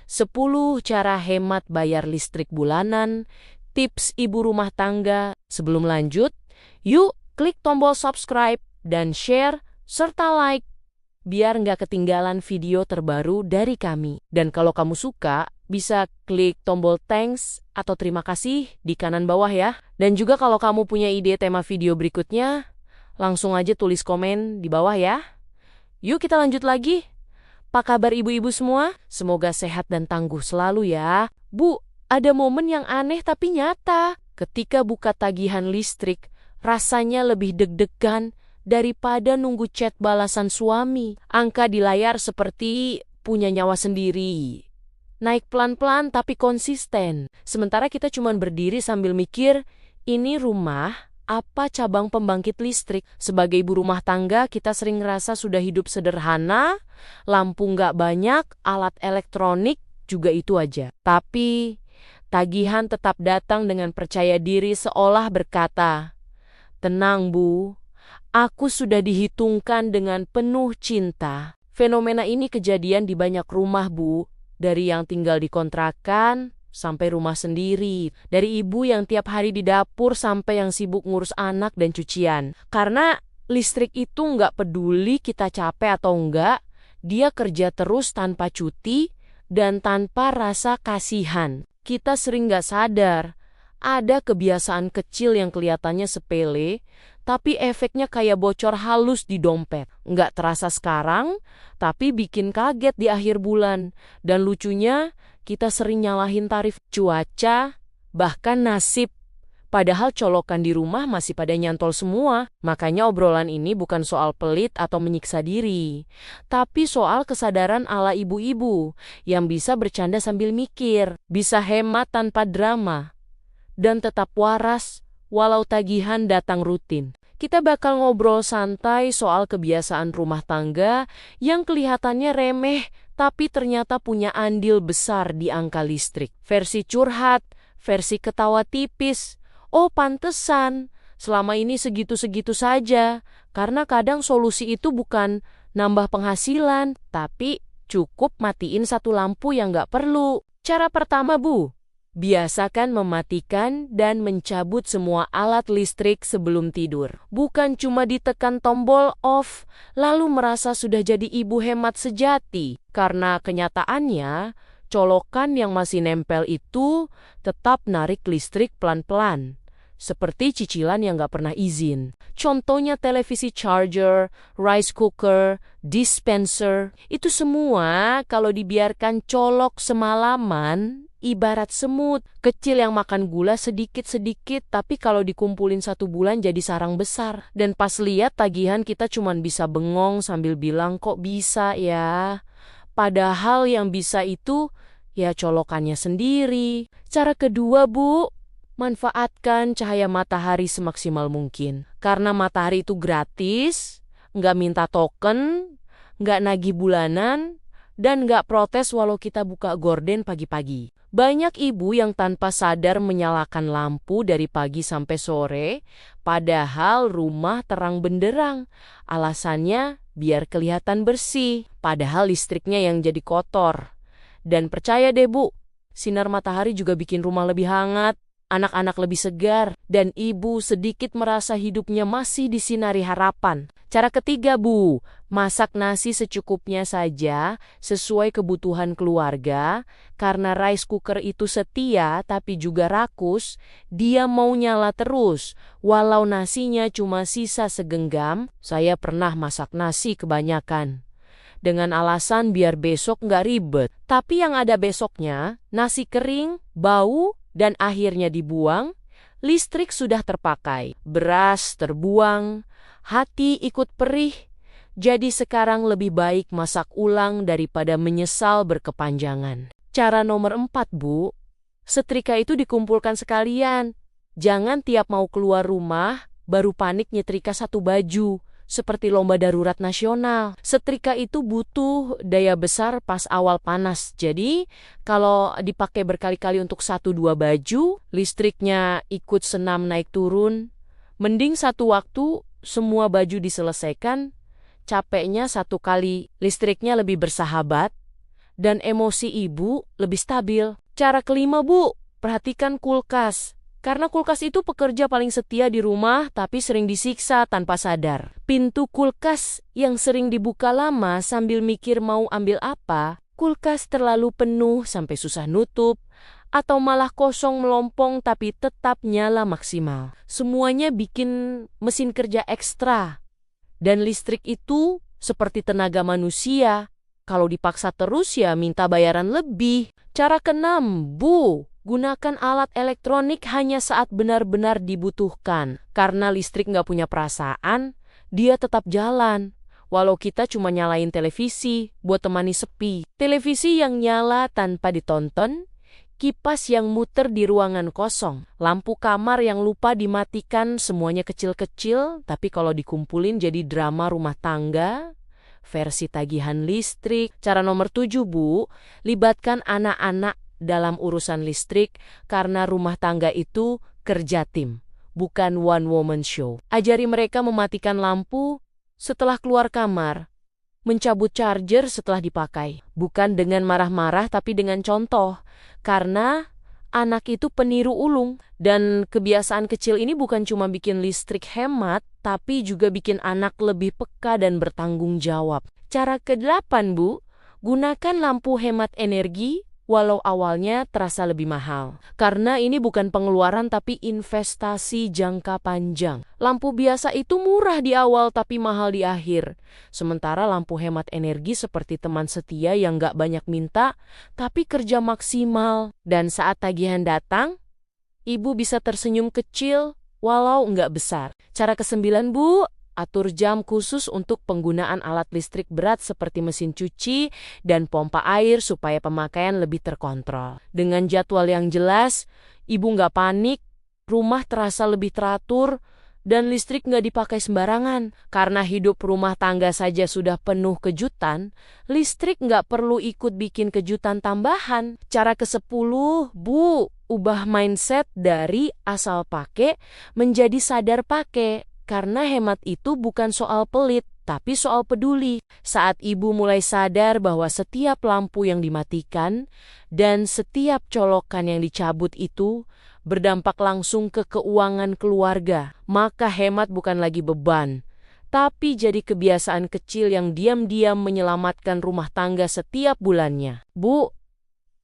10 cara hemat bayar listrik bulanan, tips ibu rumah tangga. Sebelum lanjut, yuk klik tombol subscribe dan share serta like biar nggak ketinggalan video terbaru dari kami. Dan kalau kamu suka, bisa klik tombol thanks atau terima kasih di kanan bawah ya. Dan juga kalau kamu punya ide tema video berikutnya, langsung aja tulis komen di bawah ya. Yuk kita lanjut lagi. Apa kabar ibu-ibu semua? Semoga sehat dan tangguh selalu ya. Bu, ada momen yang aneh tapi nyata. Ketika buka tagihan listrik, rasanya lebih deg-degan daripada nunggu chat balasan suami. Angka di layar seperti punya nyawa sendiri. Naik pelan-pelan tapi konsisten. Sementara kita cuma berdiri sambil mikir, ini rumah apa cabang pembangkit listrik? Sebagai ibu rumah tangga, kita sering ngerasa sudah hidup sederhana, lampu nggak banyak, alat elektronik juga itu aja. Tapi tagihan tetap datang dengan percaya diri seolah berkata, tenang Bu, aku sudah dihitungkan dengan penuh cinta. Fenomena ini kejadian di banyak rumah, Bu. Dari yang tinggal di kontrakan sampai rumah sendiri. Dari ibu yang tiap hari di dapur sampai yang sibuk ngurus anak dan cucian. Karena listrik itu nggak peduli kita capek atau enggak, dia kerja terus tanpa cuti dan tanpa rasa kasihan. Kita sering nggak sadar, ada kebiasaan kecil yang kelihatannya sepele, tapi efeknya kayak bocor halus di dompet. Nggak terasa sekarang, tapi bikin kaget di akhir bulan. Dan lucunya, kita sering nyalahin tarif cuaca, bahkan nasib. Padahal colokan di rumah masih pada nyantol semua. Makanya obrolan ini bukan soal pelit atau menyiksa diri, tapi soal kesadaran ala ibu-ibu yang bisa bercanda sambil mikir, bisa hemat tanpa drama, dan tetap waras walau tagihan datang rutin. Kita bakal ngobrol santai soal kebiasaan rumah tangga yang kelihatannya remeh tapi ternyata punya andil besar di angka listrik. Versi curhat, versi ketawa tipis. Oh pantesan, selama ini segitu-segitu saja. Karena kadang solusi itu bukan nambah penghasilan, tapi cukup matiin satu lampu yang nggak perlu. Cara pertama Bu, biasakan mematikan dan mencabut semua alat listrik sebelum tidur. Bukan cuma ditekan tombol off, lalu merasa sudah jadi ibu hemat sejati. Karena kenyataannya, colokan yang masih nempel itu tetap narik listrik pelan-pelan. Seperti cicilan yang nggak pernah izin. Contohnya televisi charger, rice cooker, dispenser. Itu semua kalau dibiarkan colok semalaman, ibarat semut kecil yang makan gula sedikit-sedikit, tapi kalau dikumpulin 1 bulan jadi sarang besar. Dan pas lihat tagihan kita cuman bisa bengong sambil bilang kok bisa ya. Padahal yang bisa itu ya colokannya sendiri. Cara kedua Bu, manfaatkan cahaya matahari semaksimal mungkin. Karena matahari itu gratis, nggak minta token, nggak nagih bulanan, dan nggak protes walau kita buka gorden pagi-pagi. Banyak ibu yang tanpa sadar menyalakan lampu dari pagi sampai sore, padahal rumah terang benderang. Alasannya biar kelihatan bersih, padahal listriknya yang jadi kotor. Dan percaya deh Bu, sinar matahari juga bikin rumah lebih hangat, anak-anak lebih segar, dan ibu sedikit merasa hidupnya masih disinari harapan. Cara ketiga Bu, masak nasi secukupnya saja sesuai kebutuhan keluarga. Karena rice cooker itu setia tapi juga rakus, dia mau nyala terus. Walau nasinya cuma sisa segenggam, saya pernah masak nasi kebanyakan. Dengan alasan biar besok nggak ribet. Tapi yang ada besoknya, nasi kering, bau, dan akhirnya dibuang, listrik sudah terpakai, beras terbuang, hati ikut perih. Jadi sekarang lebih baik masak ulang daripada menyesal berkepanjangan. Cara nomor 4 Bu, setrika itu dikumpulkan sekalian. Jangan tiap mau keluar rumah, baru panik nyetrika 1 baju. Seperti lomba darurat nasional. Setrika itu butuh daya besar pas awal panas. Jadi, kalau dipakai berkali-kali untuk 1-2 baju, listriknya ikut senam naik turun. Mending satu waktu semua baju diselesaikan, capeknya 1 kali, listriknya lebih bersahabat, dan emosi ibu lebih stabil. Cara kelima, Bu, perhatikan kulkas. Karena kulkas itu pekerja paling setia di rumah tapi sering disiksa tanpa sadar. Pintu kulkas yang sering dibuka lama sambil mikir mau ambil apa, kulkas terlalu penuh sampai susah nutup, atau malah kosong melompong tapi tetap nyala maksimal. Semuanya bikin mesin kerja ekstra. Dan listrik itu seperti tenaga manusia. Kalau dipaksa terus ya minta bayaran lebih. Cara keenam, Bu, gunakan alat elektronik hanya saat benar-benar dibutuhkan. Karena listrik nggak punya perasaan, dia tetap jalan. Walau kita cuma nyalain televisi buat temani sepi. Televisi yang nyala tanpa ditonton, kipas yang muter di ruangan kosong, lampu kamar yang lupa dimatikan, semuanya kecil-kecil, tapi kalau dikumpulin jadi drama rumah tangga, versi tagihan listrik. Cara nomor 7, Bu, libatkan anak-anak dalam urusan listrik karena rumah tangga itu kerja tim, bukan one-woman show. Ajari mereka mematikan lampu setelah keluar kamar, mencabut charger setelah dipakai. Bukan dengan marah-marah tapi dengan contoh. Karena anak itu peniru ulung. Dan kebiasaan kecil ini bukan cuma bikin listrik hemat, tapi juga bikin anak lebih peka dan bertanggung jawab. Cara ke-8, Bu, gunakan lampu hemat energi walau awalnya terasa lebih mahal. Karena ini bukan pengeluaran tapi investasi jangka panjang. Lampu biasa itu murah di awal tapi mahal di akhir. Sementara lampu hemat energi seperti teman setia yang gak banyak minta tapi kerja maksimal. Dan saat tagihan datang, ibu bisa tersenyum kecil walau nggak besar. Cara ke-9, Bu, atur jam khusus untuk penggunaan alat listrik berat seperti mesin cuci dan pompa air supaya pemakaian lebih terkontrol. Dengan jadwal yang jelas, ibu nggak panik, rumah terasa lebih teratur, dan listrik nggak dipakai sembarangan. Karena hidup rumah tangga saja sudah penuh kejutan, listrik nggak perlu ikut bikin kejutan tambahan. Cara ke-10, Bu, ubah mindset dari asal pakai menjadi sadar pakai. Karena hemat itu bukan soal pelit, tapi soal peduli. Saat ibu mulai sadar bahwa setiap lampu yang dimatikan dan setiap colokan yang dicabut itu berdampak langsung ke keuangan keluarga, maka hemat bukan lagi beban, tapi jadi kebiasaan kecil yang diam-diam menyelamatkan rumah tangga setiap bulannya. Bu,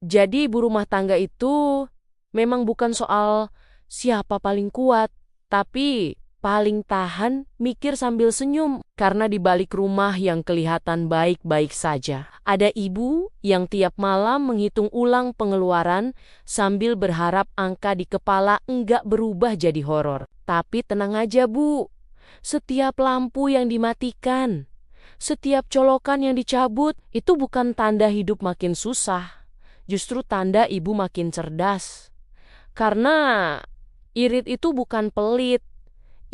jadi ibu rumah tangga itu memang bukan soal siapa paling kuat, tapi paling tahan mikir sambil senyum. Karena di balik rumah yang kelihatan baik-baik saja, ada ibu yang tiap malam menghitung ulang pengeluaran sambil berharap angka di kepala enggak berubah jadi horor. Tapi tenang aja, Bu. Setiap lampu yang dimatikan, setiap colokan yang dicabut, itu bukan tanda hidup makin susah. Justru tanda ibu makin cerdas. Karena irit itu bukan pelit.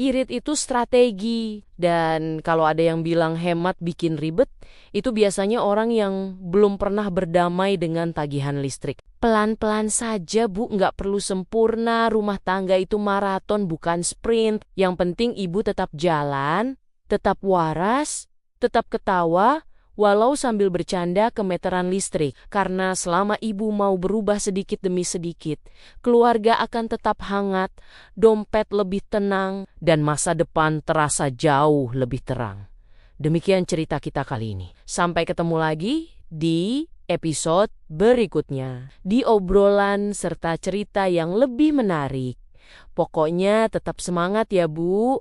Irit itu strategi. Dan kalau ada yang bilang hemat bikin ribet, itu biasanya orang yang belum pernah berdamai dengan tagihan listrik. Pelan-pelan saja, Bu, nggak perlu sempurna. Rumah tangga itu maraton bukan sprint. Yang penting ibu tetap jalan, tetap waras, tetap ketawa, walau sambil bercanda ke meteran listrik. Karena selama ibu mau berubah sedikit demi sedikit, keluarga akan tetap hangat, dompet lebih tenang, dan masa depan terasa jauh lebih terang. Demikian cerita kita kali ini. Sampai ketemu lagi di episode berikutnya, di obrolan serta cerita yang lebih menarik. Pokoknya tetap semangat ya, Bu.